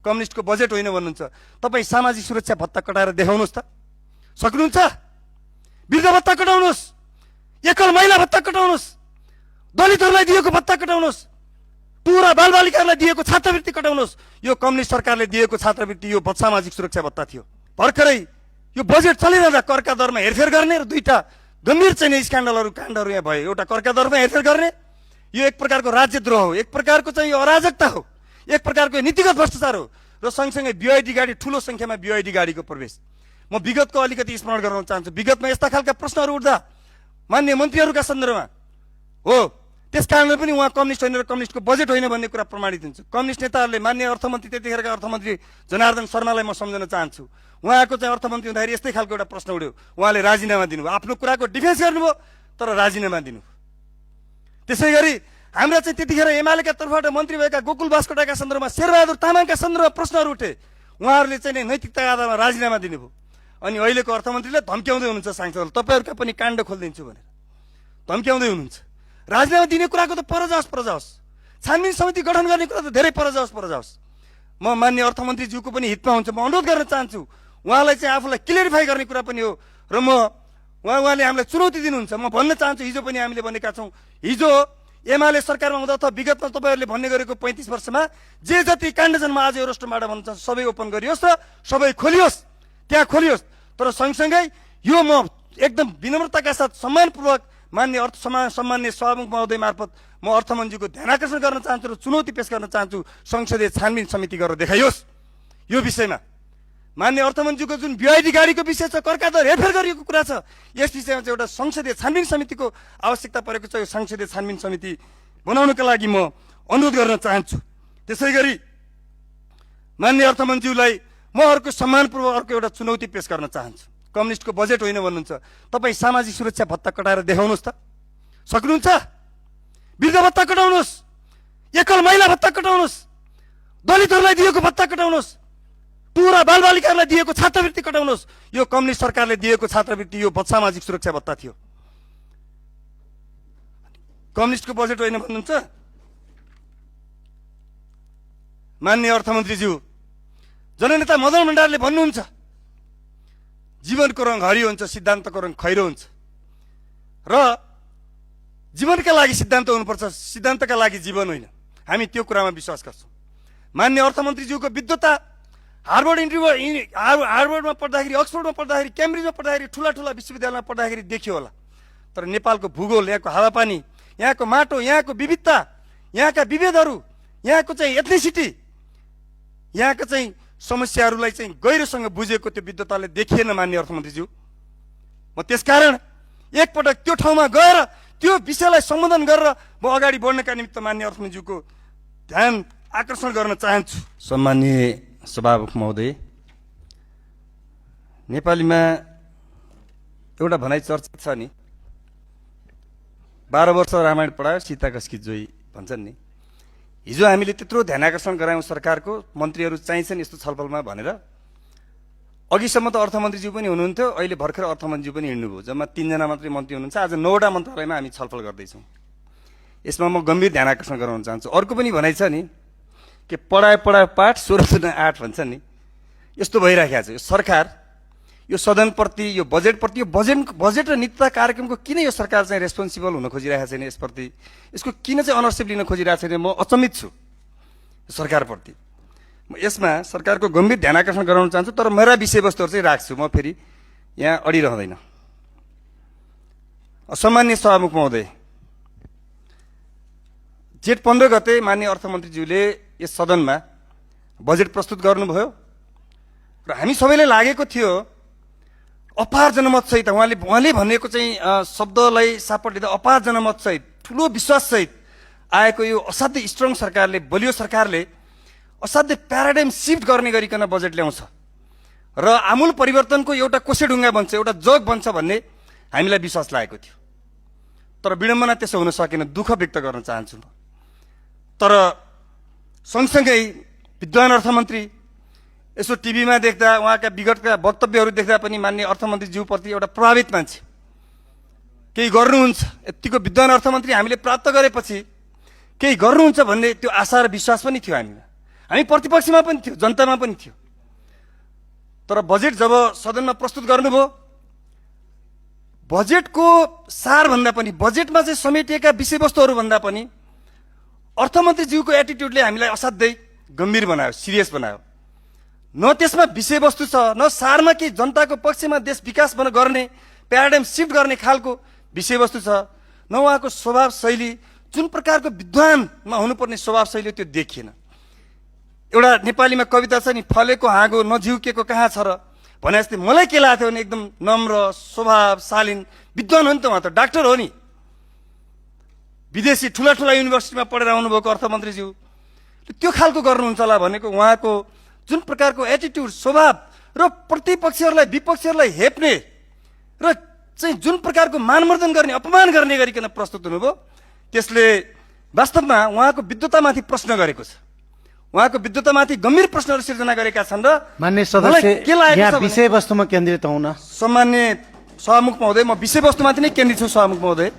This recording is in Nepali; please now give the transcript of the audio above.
कम्युनिस्टको बजेट होइन भन्नुहुन्छ। तपाईँ सामाजिक सुरक्षा भत्ता कटाएर देखाउनुहोस् त, सक्नुहुन्छ? वृद्ध भत्ता कटाउनुहोस्, एकल महिला भत्ता कटाउनुहोस्, दलितहरूलाई दिएको भत्ता कटाउनुहोस्, टुरा बालबालिकाहरूलाई दिएको छात्रवृत्ति कटाउनुहोस्। यो कम्युनिस्ट सरकारले दिएको छात्रवृत्ति यो सामाजिक सुरक्षा भत्ता थियो। भर्खरै यो बजेट चलिरहँदा करका दरमा हेरफेर गर्ने र दुईटा गम्भीर चाहिँ काण्डहरू यहाँ भयो। एउटा करका दरमा हेरफेर गर्ने, यो एक प्रकारको राज्यद्रोह हो, एक प्रकारको चाहिँ अराजकता हो, एक प्रकारको नीतिगत भ्रष्टाचार हो। र सँगसँगै बीआईडी गाडी, ठुलो सङ्ख्यामा बीआईडी गाडीको प्रवेश। म विगतको अलिकति स्मरण गराउन चाहन्छु। विगतमा यस्ता खालका प्रश्नहरू उठ्दा मान्य मन्त्रीहरूका सन्दर्भमा हो, त्यस कारणले पनि उहाँ कम्युनिस्ट होइन र कम्युनिस्टको बजेट होइन भन्ने कुरा प्रमाणित हुन्छ। कम्युनिस्ट नेताहरूले मान्य अर्थमन्त्री, त्यतिखेरका अर्थमन्त्री जनार्दन शर्मालाई म सम्झन चाहन्छु। उहाँको चाहिँ अर्थमन्त्री हुँदाखेरि यस्तै खालको एउटा प्रश्न उठ्यो, उहाँले राजीनामा दिनुभयो, आफ्नो कुराको डिफेन्स गर्नुभयो तर राजीनामा दिनुभयो। त्यसै गरी हाम्रा चाहिँ त्यतिखेर एमालेका तर्फबाट मन्त्री भएका गोकुल बास्कोटाका सन्दर्भमा, शेरबहादुर तामाङका सन्दर्भमा प्रश्नहरू उठे, उहाँहरूले चाहिँ नैतिकताका आधारमा राजीनामा दिनुभयो। अनि अहिलेको अर्थमन्त्रीले धम्क्याउँदै हुनुहुन्छ सांसदहरू, तपाईँहरूका पनि काण्ड खोलिदिन्छु भनेर धम्क्याउँदै हुनुहुन्छ। राजीनामा दिने कुराको त पर जाओस्, छानबिन समिति गठन गर्ने कुरा त धेरै पर जाओस्। म मान्य अर्थमन्त्रीज्यूको पनि हितमा हुन्छ, म अनुरोध गर्न चाहन्छु उहाँलाई चाहिँ आफूलाई क्लियरिफाई गर्ने कुरा पनि हो। र उहाँले हामीलाई चुनौती दिनुहुन्छ। म भन्न चाहन्छु, हिजो पनि हामीले भनेका छौँ, हिजो एमाले सरकारमा हुँदा अथवा विगतमा तपाईँहरूले भन्ने गरेको 35 वर्षमा जे जति काण्ड जन्म आज रोस्टरबाट भन्न चाहन्छु, सबै ओपन गरियोस् र सबै खोलियोस्, त्यहाँ खोलियोस्। तर सँगसँगै यो म एकदम विनम्रताका साथ सम्मानपूर्वक मान्य सम्मान्य सभामुख महोदय मार्फत म अर्थमन्त्रीको ध्यान आकर्षण गर्न चाहन्छु र चुनौती पेश गर्न चाहन्छु, संसदीय छानबिन समिति गरेर देखाइयोस् यो विषयमा। मान्य अर्थमन्त्रीको जुन बीआईडी गाडीको विषय छ, करका दर हेरफेर गरिएको कुरा छ, यस विषयमा चाहिँ एउटा संसदीय छानबिन समितिको आवश्यकता परेको छ। यो संसदीय छानबिन समिति बनाउनका लागि म अनुरोध गर्न चाहन्छु। त्यसै गरी मान्य अर्थमन्त्रीलाई म अर्को सम्मानपूर्वक अर्को एउटा चुनौती पेश गर्न चाहन्छु। कम्युनिस्टको बजेट होइन भन्नुहुन्छ, तपाईँ सामाजिक सुरक्षा भत्ता कटाएर देखाउनुहोस् त, सक्नुहुन्छ? वृद्ध भत्ता कटाउनुहोस्, एकल महिला भत्ता कटाउनुहोस्, दलितहरूलाई दिएको भत्ता कटाउनुहोस्, टुरा बालबालिकाहरूलाई दिएको छात्रवृत्ति कटाउनुहोस्। यो कम्युनिस्ट सरकारले दिएको छात्रवृत्ति यो सामाजिक सुरक्षा भत्ता थियो। कम्युनिस्टको बजेट होइन भन्नुहुन्छ। मान्य अर्थमन्त्रीज्यू, जननेता मदन भण्डारले भन्नुहुन्छ, जीवनको रङ हरियो हुन्छ, सिद्धान्तको रङ खैरो हुन्छ। र जीवनका लागि सिद्धान्त हुनुपर्छ, सिद्धान्तका लागि जीवन होइन। हामी त्यो कुरामा विश्वास गर्छौँ। मान्य अर्थमन्त्रीज्यूको विद्वता हार्वर्डमा पढ्दाखेरि, अक्सफोर्डमा पढ्दाखेरि, क्याम्ब्रिजमा पढ्दाखेरि, ठुला विश्वविद्यालयमा पढ्दाखेरि देखियो होला। तर नेपालको भूगोल, यहाँको हावापानी, यहाँको माटो, यहाँको विविधता, यहाँका विभेदहरू, यहाँको चाहिँ एथनिसिटी, यहाँको चाहिँ समस्याहरूलाई चाहिँ गहिरोसँग बुझेको त्यो विद्वताले देखिएन मान्य अर्थमन्त्रीज्यू। म त्यसकारण एकपटक त्यो ठाउँमा गएर त्यो विषयलाई सम्बोधन गरेर म अगाडि बढ्नका निमित्त मान्य अर्थमन्त्रीज्यूको ध्यान आकर्षण गर्न चाहन्छु। सम्माननीय सभामुख महोदय, नेपालीमा एउटा भनाइ चर्चित छ नि, 12 वर्ष रामायण पढायो सीता कसकी जोई भन्छन् नि। हिजो हामीले त्यत्रो ध्यान आकर्षण गरायौँ सरकारको, मन्त्रीहरू चाहिन्छन् यस्तो छलफलमा भनेर। अघिसम्म त अर्थमन्त्रीज्यू पनि हुनुहुन्थ्यो, अहिले भर्खर अर्थमन्त्रीज्यू पनि हिँड्नुभयो। जम्मा 3 जना मात्रै मन्त्री हुनुहुन्छ। आज 9वटा मन्त्रालयमा हामी छलफल गर्दैछौँ। यसमा म गम्भीर ध्यान आकर्षण गराउन चाहन्छु। अर्को पनि भनाइ छ नि कि पढाए पाठ 16 8 भन्छन् नि, यस्तो भइराखेको छ। यो सरकार, यो सदनप्रति, यो बजेटप्रति, यो बजेट र नीतिता कार्यक्रमको किन यो सरकार चाहिँ रेस्पोन्सिबल हुन खोजिरहेको छैन, यसप्रति यसको किन चाहिँ अनरसिप लिन खोजिरहेको छैन, म अचम्मित छु सरकारप्रति। यसमा सरकारको गम्भीर ध्यान आकर्षण गराउन चाहन्छु। तर मेरा विषयवस्तुहरू चाहिँ राख्छु, म फेरि यहाँ अडिरहँदैन। सम्माननीय सभामुख महोदय, जेठ 15 गते मान्य अर्थमन्त्रीज्यूले यस सदनमा बजेट प्रस्तुत गर्नुभयो र हामी सबैलाई लागेको थियो अपार जनमत सहित, उहाँले भनेको चाहिँ शब्दलाई सापट लिँदा अपार जनमत सहित, ठुलो विश्वास सहित आएको यो असाध्यै स्ट्रङ सरकारले, बलियो सरकारले असाध्यै प्याराडाइम सिफ्ट गर्ने गरिकन बजेट ल्याउँछ र आमूल परिवर्तनको एउटा कोसेढुङ्गा बन्छ, एउटा जग बन्छ भन्ने हामीलाई विश्वास लागेको थियो। तर विडम्बना त्यसो हुन सकेन, दुःख व्यक्त गर्न चाहन्छु। तर सँगसँगै विद्वान अर्थमन्त्री, यसो टिभीमा देख्दा, उहाँका विगतका वक्तव्यहरू देख्दा पनि मान्य अर्थमन्त्रीज्यूप्रति एउटा प्रभावित मान्छे, केही गर्नुहुन्छ, यतिको विद्वान अर्थमन्त्री हामीले प्राप्त गरेपछि केही गर्नुहुन्छ भन्ने त्यो आशा र विश्वास पनि थियो हामीमा। हामी प्रतिपक्षमा पनि थियो, जनतामा पनि थियो। तर बजेट जब सदनमा प्रस्तुत गर्नुभयो, बजेटको सारभन्दा पनि, बजेटमा चाहिँ समेटिएका विषयवस्तुहरू भन्दा पनि अर्थमन्त्रीज्यूको एटिट्युडले हामीलाई असाध्यै गम्भीर बनायो, सिरियस बनायो। न त्यसमा विषयवस्तु छ, न सारमा कि जनताको पक्षमा देश विकास गर्ने, प्याराडाइम सिफ्ट गर्ने खालको विषयवस्तु छ, न उहाँको स्वभाव शैली, जुन प्रकारको विद्वानमा हुनुपर्ने स्वभाव शैली त्यो देखिएन। एउटा नेपालीमा कविता छ नि, फलेको हाँगो नझिउकेको कहाँ छ र भने जस्तै मलाई के लाग्थ्यो भने एकदम नम्र स्वभाव शालीन विद्वान हो नि त, उहाँ त डाक्टर हो नि, विदेशी ठुला ठुला युनिभर्सिटीमा पढेर आउनुभएको अर्थमन्त्रीज्यू, त्यो खालको गर्नुहुन्छ होला भनेको उहाँको जुन प्रकारको एटिट्युड, स्वभाव र प्रतिपक्षीहरूलाई विपक्षीहरूलाई हेप्ने र चाहिँ जुन प्रकारको मानमर्दन गर्ने, अपमान गर्ने गरिकन प्रस्तुत हुनुभयो, त्यसले वास्तवमा उहाँको विद्वतामाथि प्रश्न गरेको छ। उहाँको विद्वतामाथि गम्भीर प्रश्नहरू सिर्जना गरेका छन्। र मान्य सदस्य, यहाँ विषयवस्तुमा केन्द्रित हुन। सम्मान्य सभामुख महोदय, म विषयवस्तुमाथि नै केन्द्रित छु सभामुख महोदय।